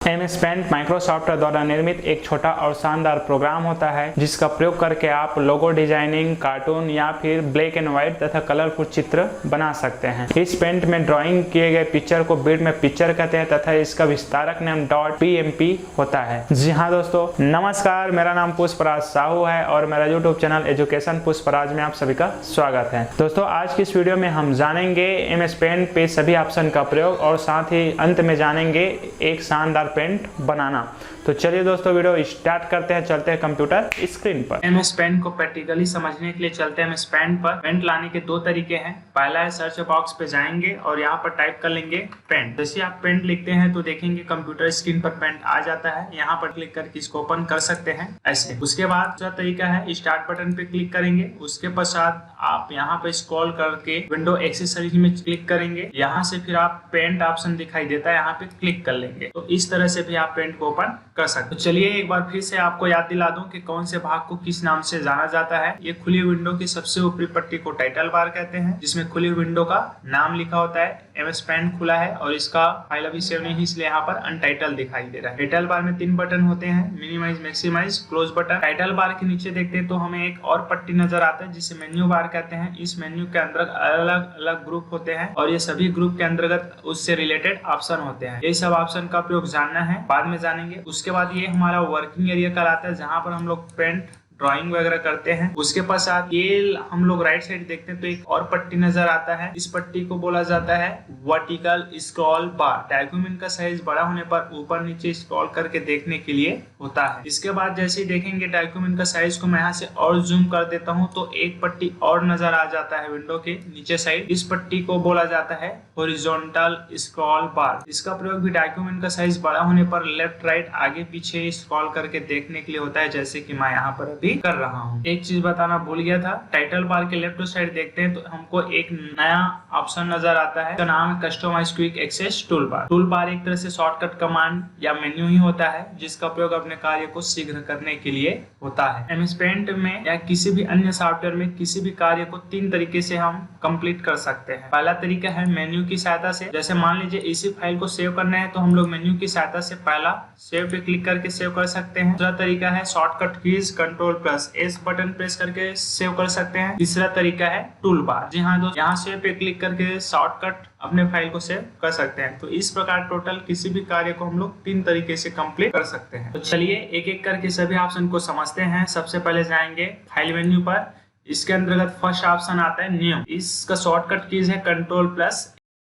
MS paint Microsoft द्वारा निर्मित एक छोटा और शानदार प्रोग्राम होता है जिसका प्रयोग करके आप लोगो डिजाइनिंग, कार्टून या फिर ब्लैक एंड व्हाइट तथा कलरफुल चित्र बना सकते हैं। इस पेंट में ड्राइंग किए गए पिक्चर को बिट में पिक्चर कहते हैं तथा इसका विस्तारक नाम .pmp होता है। जी हाँ दोस्तों, नमस्कार, मेरा नाम पुष्पराज साहू है और मेरा यूट्यूब चैनल एजुकेशन पुष्पराज में आप सभी का स्वागत है। दोस्तों, आज की इस वीडियो में हम जानेंगे MS पेंट पे सभी ऑप्शन का प्रयोग और साथ ही अंत में जानेंगे एक शानदार पेंट बनाना। तो चलिए दोस्तों, वीडियो स्टार्ट करते हैं। चलते हैं कंप्यूटर स्क्रीन पर। MS पेंट को प्रैक्टिकली समझने के लिए चलते हैं MS पेंट पर। पेंट लाने के दो तरीके हैं। पहला है सर्च बॉक्स पे जाएंगे और यहाँ पर टाइप कर लेंगे पेंट। जैसे आप पेंट लिखते हैं तो देखेंगे कंप्यूटर स्क्रीन पर पेंट आ जाता है। यहाँ पर क्लिक करके इसको ओपन कर सकते हैं ऐसे। उसके बाद दूसरा तरीका है स्टार्ट बटन पे क्लिक करेंगे। उसके पश्चात आप यहाँ पे स्क्रॉल करके विंडो एक्सेसरीज में क्लिक करेंगे। यहाँ से फिर आप पेंट ऑप्शन दिखाई देता है, यहाँ पे क्लिक कर लेंगे। तो इस तरह से भी आप पेंट को ओपन कर सकते हैं। तो चलिए एक बार फिर से आपको याद दिला दूं कि कौन से भाग को किस नाम से जाना जाता है। ये खुली विंडो की सबसे ऊपरी पट्टी को टाइटल बार कहते हैं, जिसमें खुली विंडो का नाम लिखा होता है। MS पेंट खुला है और इसका फाइल अभी सेव नहीं है, इसलिए यहाँ पर अनटाइटल दिखाई दे रहा है। टाइटल बार में 3 बटन होते हैं, minimize, maximize, close button. Title bar के नीचे देखते हैं तो हमें एक और पट्टी नजर आता है जिसे मेन्यू बार कहते हैं। इस मेन्यू के अंदर अलग अलग ग्रुप होते हैं और ये सभी ग्रुप के अंतर्गत उससे रिलेटेड ऑप्शन होते हैं। ये सब ऑप्शन का प्रयोग जानना है, बाद में जानेंगे। उसके बाद ये हमारा वर्किंग एरिया कहलाता है, जहाँ पर हम लोग पेंट ड्राइंग वगैरह करते हैं। उसके पश्चात ये हम लोग राइट साइड देखते हैं तो एक और पट्टी नजर आता है। इस पट्टी को बोला जाता है वर्टिकल स्क्रॉल बार। डॉक्यूमेंट का साइज बड़ा होने पर ऊपर नीचे स्क्रॉल करके देखने के लिए होता है। इसके बाद जैसे ही देखेंगे डॉक्यूमेंट का साइज को मैं यहाँ से और जूम कर देता हूँ तो एक पट्टी और नजर आ जाता है विंडो के नीचे साइड। इस पट्टी को बोला जाता है हॉरिजॉन्टल स्क्रॉल बार। इसका प्रयोग भी डॉक्यूमेंट का साइज बड़ा होने पर लेफ्ट राइट आगे पीछे स्क्रॉल करके देखने के लिए होता है, जैसे कि मैं यहाँ पर अभी कर रहा हूँ। एक चीज बताना भूल गया था, टाइटल बार के लेफ्ट साइड देखते हैं तो हमको एक नया ऑप्शन नजर आता है, तो नाम है customize quick access tool bar. Tool bar एक तरह से शॉर्टकट कमांड या मेन्यू ही होता है जिसका प्रयोग अपने कार्य को शीघ्र करने के लिए होता है। MS पेंट में या किसी भी अन्य सॉफ्टवेयर में किसी भी कार्य को 3 तरीके से हम कंप्लीट कर सकते हैं। पहला तरीका है मेन्यू की सहायता से। जैसे मान लीजिए इसी फाइल को सेव करना है तो हम लोग मेन्यू की सहायता से पहला सेव पे क्लिक करके सेव कर सकते हैं। दूसरा तरीका है shortcut keys Ctrl+S button press करके सेव कर सकते हैं। तीसरा तरीका है टूल बार। जी हाँ दोस्तों, यहाँ सेव पे क्लिक करके शॉर्टकट अपने फाइल को सेव कर सकते हैं। तो इस प्रकार टोटल किसी भी कार्य को हम लोग 3 तरीके से कंप्लीट कर सकते हैं। तो चलिए एक एक करके सभी ऑप्शन को समझते हैं। सबसे पहले जाएंगे फाइल मेन्यू पर। इसके अंतर्गत फर्स्ट ऑप्शन आता है न्यू। इसका शॉर्टकट कीज है Ctrl+।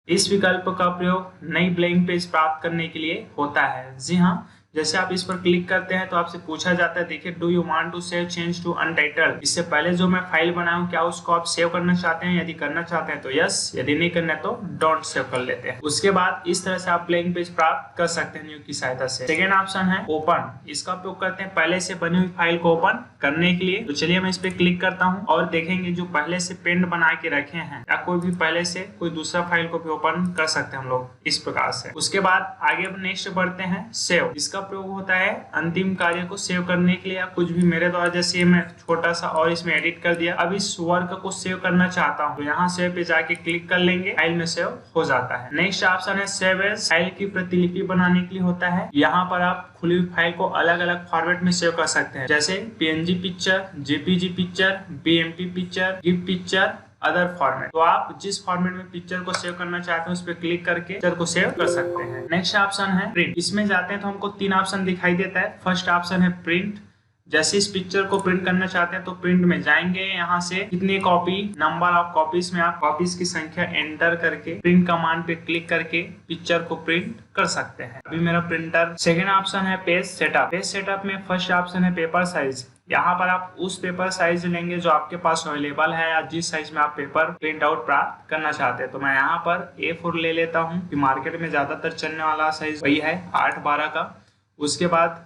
इस विकल्प का प्रयोग नई ब्लैंक पेज प्राप्त करने के लिए होता है। जी हाँ, जैसे आप इस पर क्लिक करते हैं तो आपसे पूछा जाता है, देखिए do you want to save change to untitled. इससे पहले जो मैं फाइल बनाऊं क्या उसको आप सेव करना चाहते हैं? यदि करना चाहते हैं तो यस, यदि नहीं करना है तो डोंट सेव कर लेते हैं। उसके बाद इस तरह से आप ब्लैंक पेज प्राप्त कर सकते हैं न्यू की सहायता से। सेकेंड ऑप्शन है ओपन। इसका उपयोग करते हैं पहले से बनी हुई फाइल को ओपन करने के लिए। तो चलिए मैं इस पे क्लिक करता हूँ और देखेंगे जो पहले से पेंट बना के रखे हैं या कोई भी पहले से कोई दूसरा फाइल को भी ओपन कर सकते हैं हम लोग इस प्रकार से। उसके बाद आगे नेक्स्ट बढ़ते हैं सेव। इसका प्रयोग होता है अंतिम कार्य को सेव करने के लिए या कुछ भी। मेरे द्वारा जैसे मैं छोटा सा और इसमें एडिट कर दिया, अब इस वर्क को सेव करना चाहता हूँ तो यहाँ सेव पे जाके क्लिक कर लेंगे, फाइल में सेव हो जाता है। नेक्स्ट ऑप्शन है सेव एज। फाइल की प्रतिलिपि बनाने के लिए होता है। यहाँ पर आप खुली हुई फाइल को अलग अलग फॉर्मेट में सेव कर सकते हैं, जैसे PNG picture, JPG picture, BMP picture, GIF picture, other format. तो आप जिस फॉर्मेट में पिक्चर को सेव करना चाहते हैं उस पर क्लिक करके पिक्चर को सेव कर सकते हैं। नेक्स्ट ऑप्शन है प्रिंट। इसमें जाते हैं तो हमको 3 ऑप्शन दिखाई देता है। फर्स्ट ऑप्शन है प्रिंट। जैसे इस पिक्चर को प्रिंट करना चाहते हैं तो प्रिंट में जाएंगे, यहाँ से कितनी कॉपी, नंबर ऑफ कॉपीज में आप कॉपीज की संख्या एंटर करके प्रिंट कमांड पे क्लिक करके पिक्चर को प्रिंट कर सकते हैं। अभी मेरा प्रिंटर। सेकेंड ऑप्शन है पेज सेटअप। पेज सेटअप में फर्स्ट ऑप्शन है पेपर साइज। यहाँ पर आप उस पेपर साइज लेंगे जो आपके पास अवेलेबल है या जिस साइज में आप पेपर प्रिंट आउट प्राप्त करना चाहते हैं। तो मैं यहाँ पर A4 ले लेता हूँ कि मार्केट में ज्यादातर चलने वाला साइज वही है 8/12 का। उसके बाद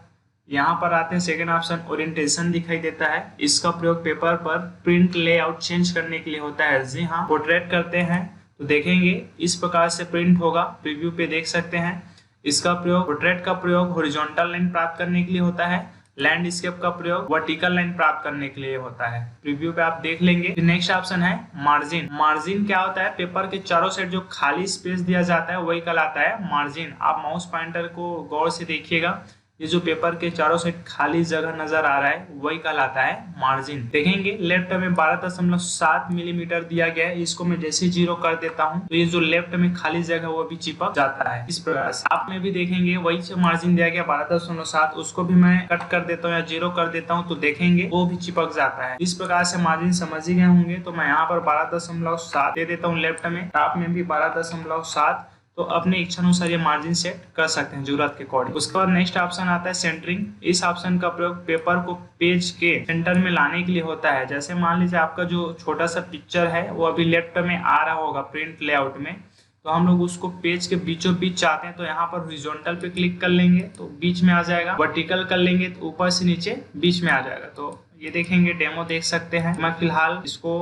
यहाँ पर आते हैं सेकेंड ऑप्शन ओरिएंटेशन दिखाई देता है। इसका प्रयोग पेपर पर प्रिंट लेआउट चेंज करने के लिए होता है। जी हाँ, पोर्ट्रेट करते हैं तो देखेंगे इस प्रकार से प्रिंट होगा। प्रीव्यू पे देख सकते हैं। इसका प्रयोग पोर्ट्रेट का प्रयोग हॉरिजॉन्टल लाइन प्राप्त करने के लिए होता है। लैंडस्केप का प्रयोग वर्टिकल लाइन प्राप्त करने के लिए होता है। प्रीव्यू पे आप देख लेंगे। नेक्स्ट ऑप्शन है मार्जिन। मार्जिन क्या होता है? पेपर के चारों साइड जो खाली स्पेस दिया जाता है वही कहलाता है मार्जिन। आप माउस पॉइंटर को गौर से देखिएगा, ये जो पेपर के चारों साइड खाली जगह नजर आ रहा है वही कहलाता है मार्जिन। देखेंगे लेफ्ट में 12.7 मिलीमीटर दिया गया है, इसको मैं जैसे 0 कर देता हूं तो ये जो लेफ्ट में खाली जगह वो भी चिपक जाता है। इस प्रकार से आप में भी देखेंगे वही से मार्जिन दिया गया 12.7, उसको भी मैं कट कर देता हूँ या 0 कर देता हूँ तो देखेंगे वो भी चिपक जाता है। इस प्रकार से मार्जिन समझ ही गए होंगे। तो मैं यहाँ पर 12.7 दे देता हूँ लेफ्ट में, टॉप में भी 12.7, तो अपने इच्छा अनुसार ये मार्जिन सेट कर सकते हैं जरूरत के अकॉर्डिंग। उसके बाद नेक्स्ट ऑप्शन आता है सेंटरिंग। इस ऑप्शन का प्रयोग पेपर को पेज के सेंटर में लाने के लिए होता है। जैसे मान लीजिए आपका जो छोटा सा पिक्चर है वो अभी लेफ्ट में आ रहा होगा प्रिंट लेआउट में, तो हम लोग उसको पेज के बीचों बीच चाहते हैं तो यहाँ पर हॉरिजॉन्टल पे क्लिक कर लेंगे तो बीच में आ जाएगा, वर्टिकल कर लेंगे तो ऊपर से नीचे बीच में आ जाएगा। तो ये देखेंगे, डेमो देख सकते हैं। मैं फिलहाल इसको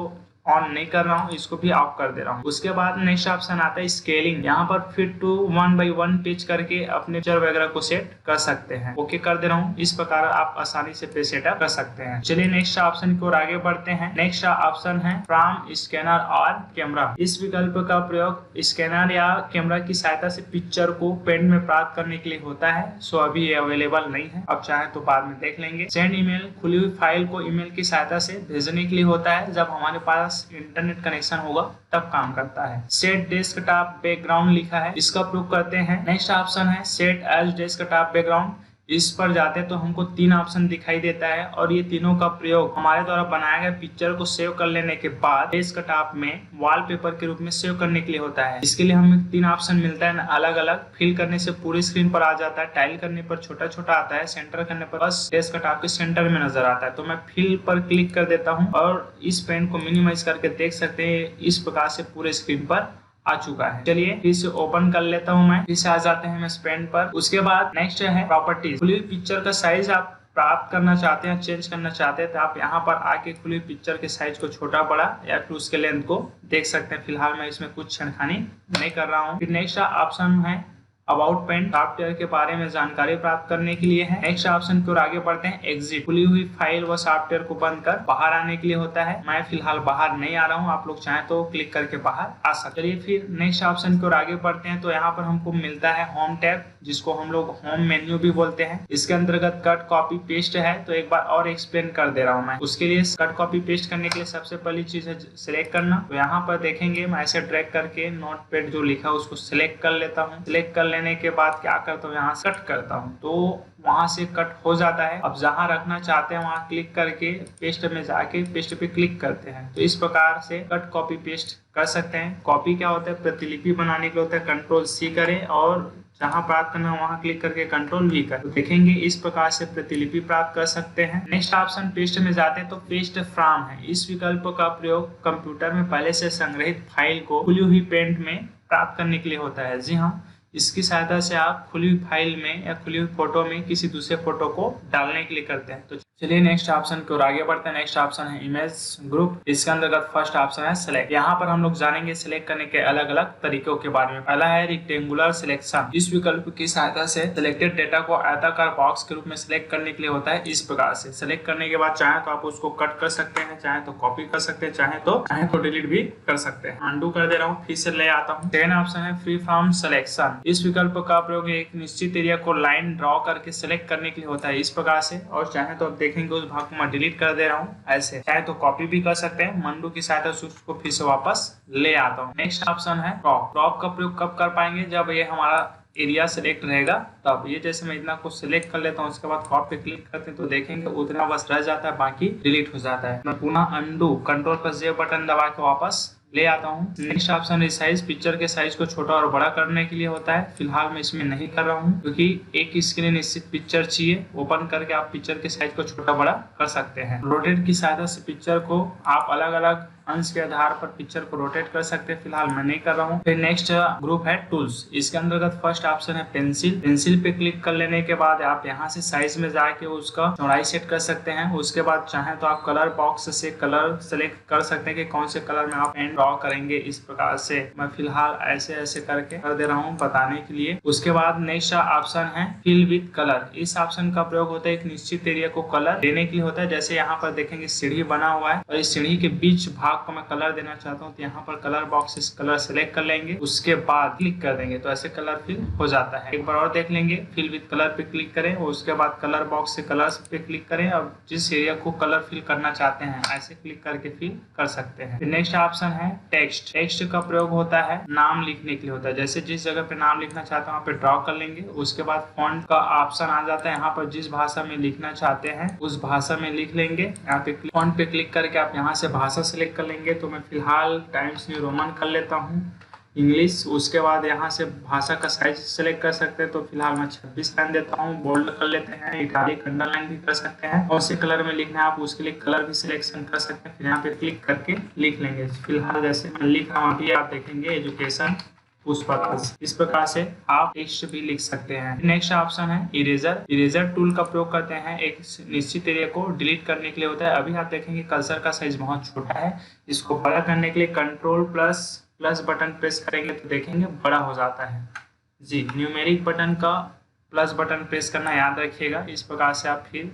ऑन नहीं कर रहा हूँ, इसको भी ऑफ कर दे रहा हूँ। उसके बाद नेक्स्ट ऑप्शन आता है स्केलिंग। यहाँ पर फिट टू 1/1 पेज करके अपने पिक्चर वगैरह को सेट कर सकते हैं। ओके कर दे रहा हूँ। इस प्रकार आप आसानी से पेज सेटअप कर सकते हैं। चलिए नेक्स्ट ऑप्शन की ओर आगे बढ़ते हैं। नेक्स्ट ऑप्शन है फ्रॉम स्कैनर और कैमरा। इस विकल्प का प्रयोग स्कैनर या कैमरा की सहायता से पिक्चर को पेंट में प्राप्त करने के लिए होता है। सो अभी ये अवेलेबल नहीं है, अब चाहे तो बाद में देख लेंगे। सेंड ईमेल, खुली हुई फाइल को ईमेल की सहायता से भेजने के लिए होता है। जब हमारे पास इंटरनेट कनेक्शन होगा तब काम करता है। सेट डेस्कटॉप बैकग्राउंड लिखा है, इसका प्रयोग करते हैं। नेक्स्ट ऑप्शन है सेट एज डेस्कटॉप बैकग्राउंड। इस पर जाते हैं तो हमको 3 ऑप्शन दिखाई देता है और ये तीनों का प्रयोग हमारे द्वारा बनाया गया पिक्चर को सेव कर लेने के बाद डेस्कटॉप में वॉलपेपर के रूप में सेव करने के लिए होता है। इसके लिए हमें 3 ऑप्शन मिलता है अलग अलग। फिल करने से पूरी स्क्रीन पर आ जाता है, टाइल करने पर छोटा छोटा आता है, सेंटर करने पर बस डेस्कटॉप के सेंटर में नजर आता है। तो मैं फिल पर क्लिक कर देता हूँ और इस पेंट को मिनिमाइज करके देख सकते हैं इस प्रकार से पूरे स्क्रीन पर आ चुका है। चलिए फिर से ओपन कर लेता हूं मैं, फिर से आ जाते हैं मैं पेन पर। उसके बाद नेक्स्ट है प्रॉपर्टीज। खुली हुई पिक्चर का साइज आप प्राप्त करना चाहते हैं, चेंज करना चाहते हैं तो आप यहाँ पर आके खुली हुई पिक्चर के साइज को छोटा बड़ा या फिर उसके लेंथ को देख सकते हैं। फिलहाल मैं इसमें कुछ छेड़खानी नहीं कर रहा हूँ। फिर नेक्स्ट ऑप्शन है अबाउट पेंट, सॉफ्टवेयर के बारे में जानकारी प्राप्त करने के लिए है। नेक्स्ट ऑप्शन की ओर आगे बढ़ते हैं एग्जिट। खुली हुई फाइल व सॉफ्टवेयर को बंद कर बाहर आने के लिए होता है। मैं फिलहाल बाहर नहीं आ रहा हूँ, आप लोग चाहें तो क्लिक करके बाहर आ सकते। चलिए फिर नेक्स्ट ऑप्शन की ओर आगे बढ़ते हैं तो यहाँ पर हमको मिलता है होम टैब, जिसको हम लोग होम मेन्यू भी बोलते हैं। इसके अंतर्गत कट कॉपी पेस्ट है। तो एक बार और एक्सप्लेन कर दे रहा हूँ मैं। उसके लिए कट कॉपी पेस्ट करने के लिए सबसे पहली चीज है सिलेक्ट करना। तो यहाँ पर देखेंगे मैं ऐसे ड्रैग करके नोटपैड जो लिखा उसको सिलेक्ट कर लेता हूँ। सिलेक्ट कर लेने के बाद क्या करता हूँ, यहाँ से कट करता हूँ तो वहां से कट हो जाता है। अब जहां रखना चाहते हैं वहां क्लिक करके पेस्ट में जाके पेस्ट पे क्लिक करते हैं। तो इस प्रकार से कट कॉपी पेस्ट कर सकते हैं। कॉपी क्या होता है, प्रतिलिपि बनाने के लिए होता है। Ctrl+C करें और जहां प्राप्त करना वहां क्लिक करके Ctrl+V कर, तो देखेंगे इस प्रकार से प्रतिलिपि प्राप्त कर सकते हैं। नेक्स्ट ऑप्शन पेस्ट में जाते हैं तो पेस्ट फ्रॉम है। इस विकल्प का प्रयोग कंप्यूटर में पहले से संग्रहित फाइल को खुली हुई पेंट में प्राप्त करने के लिए होता है। जी हाँ, इसकी सहायता से आप खुली हुई फाइल में या खुली हुई फोटो में किसी दूसरे फोटो को डालने के लिए करते हैं। तो चलिए नेक्स्ट ऑप्शन की ओर आगे बढ़ते हैं। नेक्स्ट ऑप्शन है इमेज ग्रुप। इसके अंतर्गत फर्स्ट ऑप्शन है सिलेक्ट। यहाँ पर हम लोग जानेंगे सिलेक्ट करने के अलग अलग तरीकों के बारे में। पहला है रेक्टेंगुलर सिलेक्शन। इस विकल्प की सहायता से सिलेक्टेड डेटा को आयताकार बॉक्स के रूप में सिलेक्ट करने के लिए होता है। इस प्रकार से सिलेक्ट करने के बाद चाहे तो आप उसको कट कर सकते हैं, चाहे तो कॉपी कर सकते हैं, चाहे तो डिलीट भी कर सकते हैं। अनडू कर दे रहा हूँ, फिर से ले आता हूँ। सेकंड ऑप्शन है फ्री फ्रॉम सिलेक्शन। इस विकल्प का प्रयोग एक निश्चित एरिया को लाइन ड्रॉ करके सिलेक्ट करने के लिए होता है। इस प्रकार से, और चाहे तो आप देखेंगे उस भाग को मैं डिलीट कर दे रहा हूँ ऐसे। चाहे तो कॉपी भी कर सकते हैं, मंडू की सहायता से उसको फिर से वापस ले आता हूँ। नेक्स्ट ऑप्शन है क्रॉप। क्रॉप का प्रयोग कब कर पाएंगे, जब ये हमारा एरिया सिलेक्ट रहेगा तब। ये जैसे मैं इतना को सिलेक्ट कर लेता हूँ, उसके बाद क्रॉप पे क्लिक करते हैं तो देखेंगे उतना बस रह जाता है, बाकी डिलीट हो जाता है। मैं पुनः अनडू Ctrl+J बटन दबा के वापस ले आता हूँ। Next option resize. पिक्चर के साइज को छोटा और बड़ा करने के लिए होता है। फिलहाल मैं इसमें नहीं कर रहा हूँ क्योंकि एक स्क्रीन निश्चित पिक्चर चाहिए। ओपन करके आप पिक्चर के साइज को छोटा बड़ा कर सकते हैं। रोटेट की सहायता से पिक्चर को आप अलग अलग अंश के आधार पर पिक्चर को रोटेट कर सकते हैं, फिलहाल मैं नहीं कर रहा हूँ। फिर नेक्स्ट ग्रुप है टूल्स। इसके अंतर्गत फर्स्ट ऑप्शन है पेंसिल। पेंसिल पे क्लिक कर लेने के बाद आप यहाँ से साइज में जाके उसका चौड़ाई सेट कर सकते हैं। उसके बाद चाहे तो आप कलर बॉक्स से कलर सेलेक्ट कर सकते हैं कि कौन से कलर में आप पेन ड्रॉ करेंगे। इस प्रकार से मैं फिलहाल ऐसे ऐसे करके कर दे रहा हूँ बताने के लिए। उसके बाद नेक्स्ट ऑप्शन है फिल विद कलर। इस ऑप्शन का प्रयोग होता है एक निश्चित एरिया को कलर देने के लिए होता है। जैसे यहाँ पर देखेंगे सीढ़ी बना हुआ है और इस सीढ़ी के बीच भाग को मैं कलर देना चाहता हूँ, तो यहाँ पर कलर बॉक्स से कलर सेलेक्ट कर लेंगे, उसके बाद क्लिक कर देंगे तो ऐसे कलर फिल हो जाता है। एक बार और देख लेंगे, फिल विद कलर पे क्लिक करें और उसके बाद कलर बॉक्स से कलर पे क्लिक करें और जिस एरिया को कलर फिल करना चाहते हैं ऐसे क्लिक करके फिल कर सकते हैं। नेक्स्ट ऑप्शन है टेक्स्ट। टेक्स्ट का प्रयोग होता है नाम लिखने के लिए होता है। जैसे जिस जगह पे नाम लिखना चाहते हैं वहाँ पे ड्रॉ कर लेंगे। उसके बाद फॉन्ट का ऑप्शन आ जाता है, यहाँ पर जिस भाषा में लिखना चाहते हैं उस भाषा में लिख लेंगे। यहाँ पे फॉन्ट पे क्लिक करके आप यहाँ से भाषा सेलेक्ट कर लेंगे। तो मैं फिलहाल टाइम्स न्यू रोमन कर लेता हूँ, इंग्लिश। उसके बाद यहाँ से भाषा का साइज सेलेक्ट कर सकते हैं, तो फिलहाल मैं 26 लाइन देता हूँ। बोल्ड कर लेते हैं, इटालिक अंडरलाइन भी कर सकते हैं। कौन से कलर में लिखना है आप उसके लिए कलर भी सिलेक्शन कर सकते हैं। फिर यहाँ पे क्लिक करके लिख लेंगे। फिलहाल जैसे मैं लिख रहा हूँ अभी आप देखेंगे एजुकेशन पुष्पराज। इस प्रकार से आप टेक्स्ट भी लिख सकते हैं। नेक्स्ट ऑप्शन है इरेजर। इरेजर टूल का प्रयोग करते हैं एक निश्चित एरिया को डिलीट करने के लिए होता है। अभी आप देखेंगे कर्सर का साइज बहुत छोटा है, इसको बड़ा करने के लिए कंट्रोल प्लस बटन प्रेस करेंगे तो देखेंगे बड़ा हो जाता है जी। न्यूमेरिक बटन का प्लस बटन प्रेस करना याद रखिएगा। इस प्रकार से आप फिर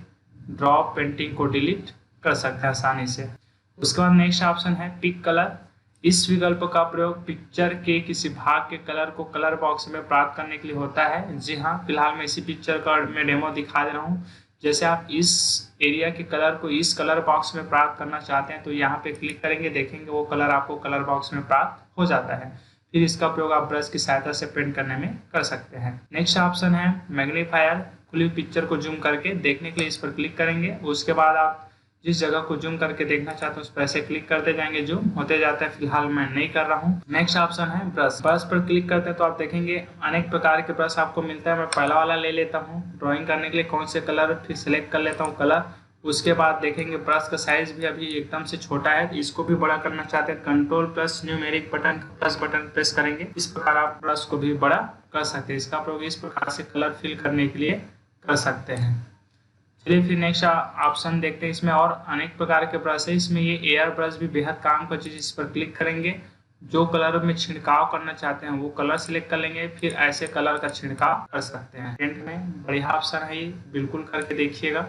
ड्रॉ पेंटिंग को डिलीट कर सकते हैं आसानी से। उसके बाद नेक्स्ट ऑप्शन है पिक कलर। इस विकल्प का प्रयोग पिक्चर के किसी भाग के कलर को कलर बॉक्स में प्राप्त करने के लिए होता है। जी हाँ, फिलहाल मैं इसी पिक्चर का मैं डेमो दिखा दे रहा हूँ। जैसे आप इस एरिया के कलर को इस कलर बॉक्स में प्राप्त करना चाहते हैं तो यहाँ पे क्लिक करेंगे, देखेंगे वो कलर आपको कलर बॉक्स में प्राप्त हो जाता है। फिर इसका प्रयोग आप ब्रश की सहायता से पेंट करने में कर सकते हैं। नेक्स्ट ऑप्शन है मैग्नीफायर। खुली हुई पिक्चर को जूम करके देखने के लिए इस पर क्लिक करेंगे। उसके बाद आप जिस जगह को जूम करके देखना चाहते हैं उस पर ऐसे क्लिक करते जाएंगे, जूम होते जाता है। फिलहाल मैं नहीं कर रहा हूँ। नेक्स्ट ऑप्शन है ब्रश। ब्रश पर क्लिक करते हैं तो आप देखेंगे अनेक प्रकार के ब्रश आपको मिलता है। मैं पहला वाला ले लेता हूँ ड्राइंग करने के लिए, कौन से कलर, फिर सिलेक्ट कर लेता हूँ कलर। उसके बाद देखेंगे ब्रश का साइज भी अभी एकदम से छोटा है, इसको भी बड़ा करना चाहते हैं control plus numeric button plus button press करेंगे। इस प्रकार आप ब्रश को भी बड़ा कर सकते हैं। इसका प्रयोग इस प्रकार से कलर फिल करने के लिए कर सकते हैं। चलिए फिर नेक्स्ट ऑप्शन देखते हैं। इसमें और अनेक प्रकार के ब्रश है। इसमें ये एयर ब्रश भी बेहद काम का चीज। इस पर क्लिक करेंगे, जो कलर में छिड़काव करना चाहते हैं वो कलर सिलेक्ट कर लेंगे, फिर ऐसे कलर का छिड़काव कर सकते हैं। पेंट में बढ़िया ऑप्शन है ये, बिल्कुल करके देखिएगा।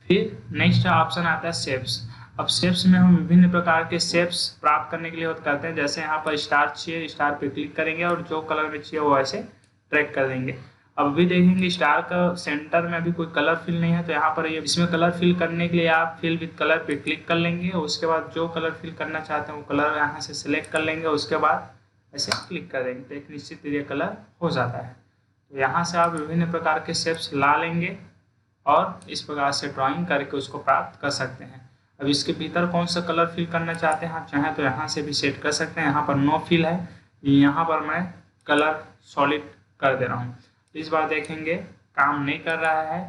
फिर नेक्स्ट ऑप्शन आता है शेप्स। अब शेप्स में हम विभिन्न प्रकार के शेप्स प्राप्त करने के लिए करते हैं। जैसे यहाँ पर स्टार चाहिए, स्टार पे क्लिक करेंगे और जो कलर में चाहिए वो ऐसे ट्रैक कर देंगे। अब भी देखेंगे स्टार का सेंटर में अभी कोई कलर फिल नहीं है, तो यहाँ पर ये इसमें कलर फिल करने के लिए आप फिल विद कलर पे क्लिक कर लेंगे। उसके बाद जो कलर फिल करना चाहते हैं वो कलर यहाँ से सिलेक्ट कर लेंगे। उसके बाद ऐसे क्लिक कर देंगे तो एक निश्चित एरिया कलर हो जाता है। तो यहाँ से आप विभिन्न प्रकार के शेप्स ला लेंगे और इस प्रकार से ड्राइंग करके उसको प्राप्त कर सकते हैं। अब इसके भीतर कौन सा कलर फिल करना चाहते हैं आप चाहें तो यहाँ से भी सेट कर सकते हैं। यहाँ पर नो फिल है, यहाँ पर मैं कलर सॉलिड कर दे रहा हूँ। इस बार देखेंगे काम नहीं कर रहा है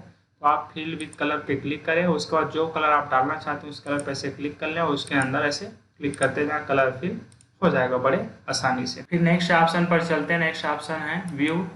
तो आप फिल विद कलर पे क्लिक करें। उसके बाद जो कलर आप डालना चाहते हैं उस कलर पे ऐसे क्लिक कर लें और उसके अंदर ऐसे क्लिक करते जाएं, कलर फिल हो जाएगा बड़े आसानी से। फिर नेक्स्ट ऑप्शन पर चलते हैं। नेक्स्ट ऑप्शन है व्यू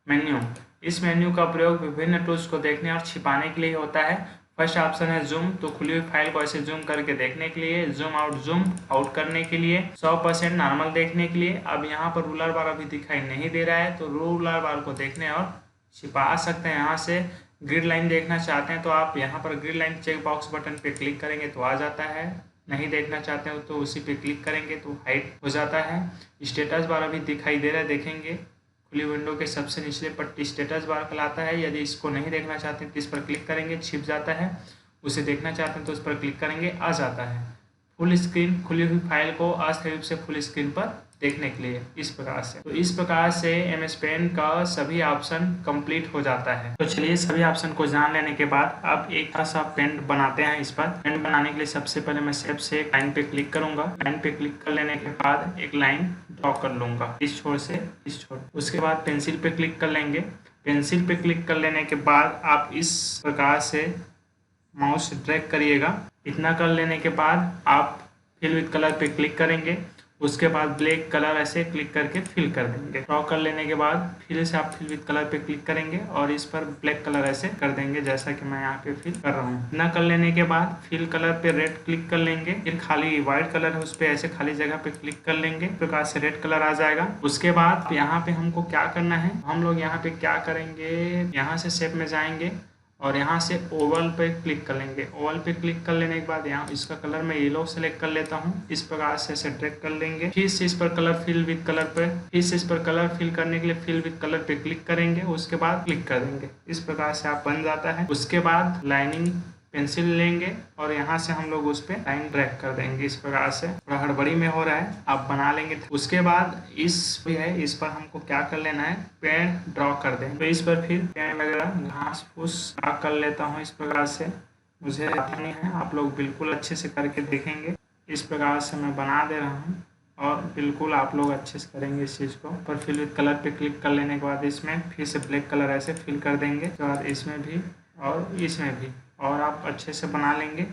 मेन्यू। इस मेन्यू का प्रयोग विभिन्न टूल्स को देखने और छिपाने के लिए होता है। फर्स्ट ऑप्शन है जूम, तो खुली हुई फाइल को ऐसे जूम करके देखने के लिए। जूम आउट करने के लिए। 100% नॉर्मल देखने के लिए। अब यहाँ पर रूलर बार अभी दिखाई नहीं दे रहा है तो रूलर बार को देखने और छिपा सकते हैं। यहाँ से ग्रिड लाइन देखना चाहते हैं तो आप यहाँ पर grid line check box button पे क्लिक करेंगे तो आ जाता है। नहीं देखना चाहते हो तो उसी पे क्लिक करेंगे तो हाइड हो जाता है। स्टेटस बार अभी दिखाई दे रहा है, देखेंगे खुली विंडो के सबसे निचले पर स्टेटस बार कहलाता है। यदि इसको नहीं देखना चाहते हैं तो इस पर क्लिक करेंगे, छिप जाता है। उसे देखना चाहते हैं तो उस पर क्लिक करेंगे, आ जाता है। फुल स्क्रीन, खुली हुई फाइल को अस्थायी रूप से फुल स्क्रीन पर देखने के लिए इस प्रकार से। तो इस प्रकार से MS पेंट का सभी ऑप्शन कंप्लीट हो जाता है। तो चलिए सभी ऑप्शन को जान लेने के बाद अब एक सा पेंट बनाते हैं। इस पर पेंट बनाने के लिए सबसे पहले मैं शेप से लाइन पे क्लिक करूंगा। लाइन पे क्लिक कर लेने के बाद एक लाइन ड्रॉ कर लूंगा इस छोर से इस छोर। उसके बाद पेंसिल पे क्लिक कर लेंगे। पेंसिल पे क्लिक कर लेने के बाद आप इस प्रकार से माउस ड्रैग करिएगा। इतना कर लेने के बाद आप फिल विद कलर पे क्लिक करेंगे। उसके बाद ब्लैक कलर ऐसे क्लिक करके फिल कर देंगे। ड्रॉ कर लेने के बाद फिर से आप फिल विद कलर पे क्लिक करेंगे और इस पर ब्लैक कलर ऐसे कर देंगे, जैसा कि मैं यहाँ पे फिल कर रहा हूँ। ना कर लेने के बाद फिल कलर पे रेड क्लिक कर लेंगे, फिर खाली व्हाइट कलर है उस पर ऐसे खाली जगह पे क्लिक कर लेंगे, इस प्रकार से रेड कलर आ जाएगा। उसके बाद यहाँ पे हमको क्या करना है, हम लोग यहाँ पे क्या करेंगे, यहाँ से शेप में जाएंगे और यहाँ से ओवल पे क्लिक कर लेंगे। ओवल पे क्लिक कर लेने के बाद यहाँ इसका कलर मैं येलो सेलेक्ट कर लेता हूँ। इस प्रकार से ऐसे ड्रैग कर लेंगे। फिर से इस पर कलर फिल विद कलर पे, फिर से इस पर कलर फिल करने के लिए फिल विद कलर पे क्लिक करेंगे, उसके बाद क्लिक कर देंगे। इस प्रकार से आप बन जाता है। उसके बाद लाइनिंग पेंसिल लेंगे और यहाँ से हम लोग उस पर लाइन ड्रैग कर देंगे। इस प्रकार से थोड़ा हड़बड़ी में हो रहा है, आप बना लेंगे। उसके बाद इस पर हमको क्या कर लेना है, पेड़ ड्रॉ कर दें। तो इस पर फिर पेड़ वगैरह घास फूस ड्रॉ कर लेता हूँ। इस प्रकार से मुझे आता नहीं है, आप लोग बिल्कुल अच्छे से करके देखेंगे। इस प्रकार से मैं बना दे रहा हूँ और बिल्कुल आप लोग अच्छे से करेंगे इस चीज़ को। पर फिल विद कलर पे क्लिक कर लेने के बाद इसमें फिर से ब्लैक कलर ऐसे फिल कर देंगे। उसके बाद इसमें भी और इसमें भी, और आप अच्छे से बना लेंगे।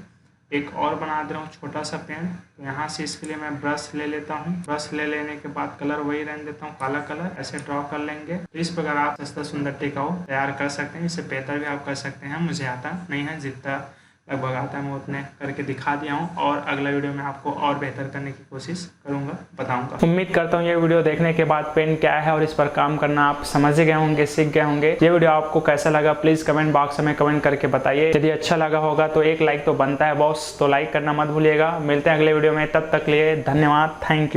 एक और बना दे रहा हूँ छोटा सा पेड़। तो यहाँ से इसके लिए मैं ब्रश ले लेता हूँ। ब्रश ले लेने के बाद कलर वही रहने देता हूँ, काला कलर ऐसे ड्रॉ कर लेंगे। तो इस प्रकार आप सस्ता सुंदर टिकाऊ तैयार कर सकते हैं। इससे बेहतर भी आप कर सकते हैं। मुझे आता नहीं है, जितना लगभग आता है मैं उतने करके दिखा दिया हूँ और अगला वीडियो में आपको और बेहतर करने की कोशिश करूँगा, बताऊँगा। उम्मीद करता हूँ ये वीडियो देखने के बाद पेन क्या है और इस पर काम करना आप समझ गए होंगे, सीख गए होंगे। ये वीडियो आपको कैसा लगा प्लीज़ कमेंट बॉक्स में कमेंट करके बताइए। यदि अच्छा लगा होगा तो एक लाइक तो बनता है बॉस, तो लाइक करना मत भूलिएगा। मिलते हैं अगले वीडियो में, तब तक लिए धन्यवाद, थैंक यू।